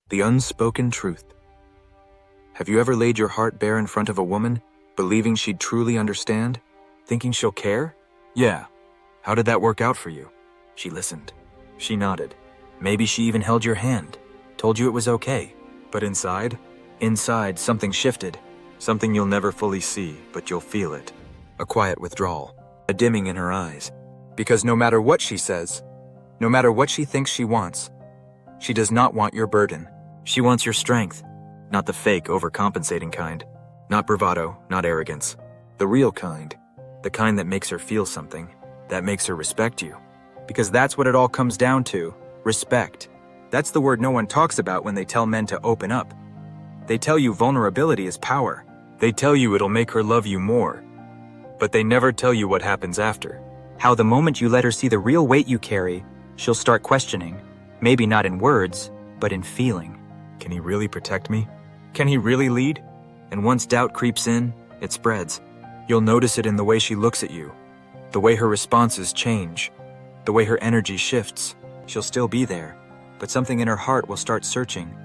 The unspoken truth. Have you ever laid your heart bare in front of a woman, believing she'd truly understand? Thinking she'll care? Yeah. How did that work out for you? She listened. She nodded. Maybe she even held your hand, told you it was okay. But inside, something shifted. Something you'll never fully see, but you'll feel it. A quiet withdrawal, a dimming in her eyes. Because no matter what she says, no matter what she thinks she wants, she does not want your burden. She wants your strength, not the fake, overcompensating kind. Not bravado, not arrogance. The real kind. The kind that makes her feel something, that makes her respect you. Because that's what it all comes down to, respect. That's the word no one talks about when they tell men to open up. They tell you vulnerability is power. They tell you it'll make her love you more. But they never tell you what happens after. How the moment you let her see the real weight you carry, she'll start questioning. Maybe not in words, but in feeling. Can he really protect me? Can he really lead? And once doubt creeps in, it spreads. You'll notice it in the way she looks at you, the way her responses change, the way her energy shifts. She'll still be there, but something in her heart will start searching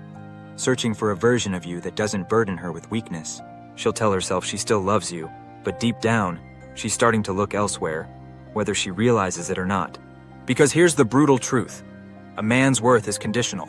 for a version of you that doesn't burden her with weakness. She'll tell herself she still loves you, but deep down, she's starting to look elsewhere, whether she realizes it or not. Because here's the brutal truth. A man's worth is conditional.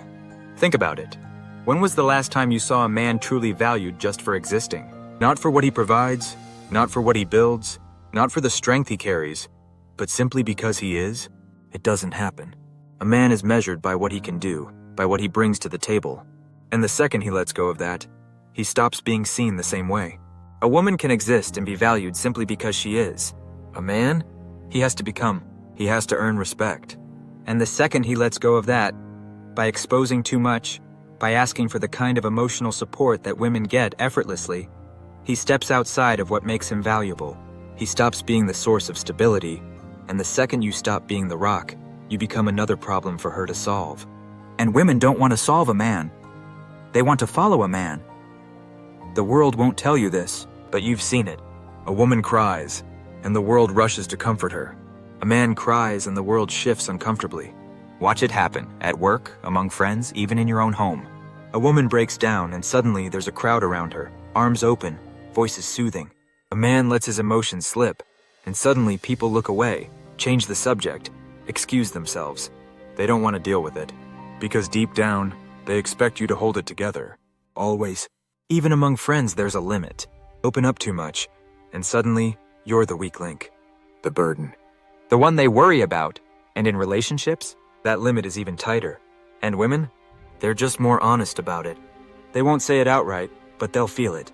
Think about it. When was the last time you saw a man truly valued just for existing? Not for what he provides, not for what he builds, not for the strength he carries, but simply because he is? It doesn't happen. A man is measured by what he can do, by what he brings to the table. And the second he lets go of that, he stops being seen the same way. A woman can exist and be valued simply because she is. A man? He has to become. He has to earn respect. And the second he lets go of that, by exposing too much, by asking for the kind of emotional support that women get effortlessly, he steps outside of what makes him valuable. He stops being the source of stability, and the second you stop being the rock, you become another problem for her to solve. And women don't want to solve a man. They want to follow a man. The world won't tell you this, but you've seen it. A woman cries, and the world rushes to comfort her. A man cries, and the world shifts uncomfortably. Watch it happen, at work, among friends, even in your own home. A woman breaks down, and suddenly there's a crowd around her, arms open, voices soothing. A man lets his emotions slip, and suddenly people look away, change the subject, excuse themselves. They don't want to deal with it, because deep down, they expect you to hold it together. Always. Even among friends, there's a limit. Open up too much, and suddenly, you're the weak link. The burden. The one they worry about. And in relationships, that limit is even tighter. And women? They're just more honest about it. They won't say it outright, but they'll feel it,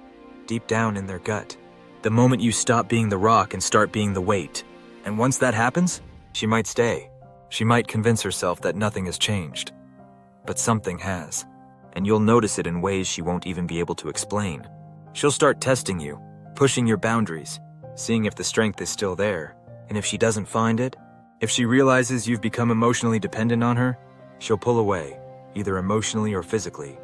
deep down in their gut. The moment you stop being the rock and start being the weight. And once that happens, she might stay. She might convince herself that nothing has changed. But something has. And you'll notice it in ways she won't even be able to explain. She'll start testing you, pushing your boundaries, seeing if the strength is still there. And if she doesn't find it, if she realizes you've become emotionally dependent on her, she'll pull away, either emotionally or physically.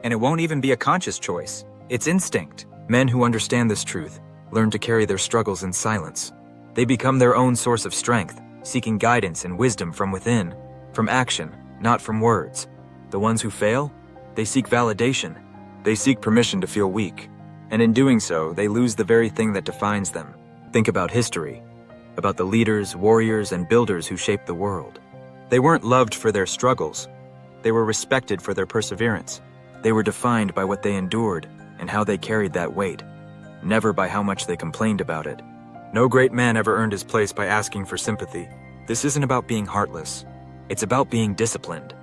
And it won't even be a conscious choice. It's instinct. Men who understand this truth learn to carry their struggles in silence. They become their own source of strength, seeking guidance and wisdom from within, from action, not from words. The ones who fail, they seek validation. They seek permission to feel weak. And in doing so, they lose the very thing that defines them. Think about history, about the leaders, warriors, and builders who shaped the world. They weren't loved for their struggles. They were respected for their perseverance. They were defined by what they endured and how they carried that weight, never by how much they complained about it. No great man ever earned his place by asking for sympathy. This isn't about being heartless. It's about being disciplined.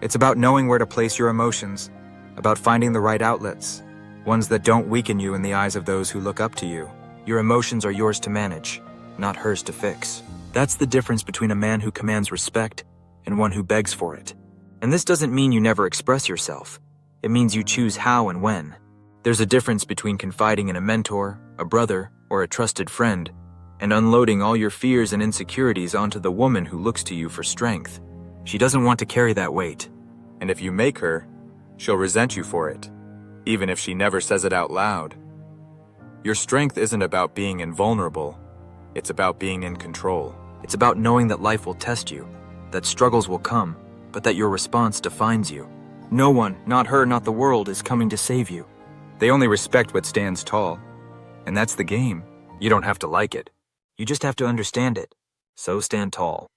It's about knowing where to place your emotions, about finding the right outlets, ones that don't weaken you in the eyes of those who look up to you. Your emotions are yours to manage, not hers to fix. That's the difference between a man who commands respect and one who begs for it. And this doesn't mean you never express yourself. It means you choose how and when. There's a difference between confiding in a mentor, a brother, or a trusted friend, and unloading all your fears and insecurities onto the woman who looks to you for strength. She doesn't want to carry that weight. And if you make her, she'll resent you for it, even if she never says it out loud. Your strength isn't about being invulnerable. It's about being in control. It's about knowing that life will test you, that struggles will come, but that your response defines you. No one, not her, not the world, is coming to save you. They only respect what stands tall. And that's the game. You don't have to like it. You just have to understand it. So stand tall.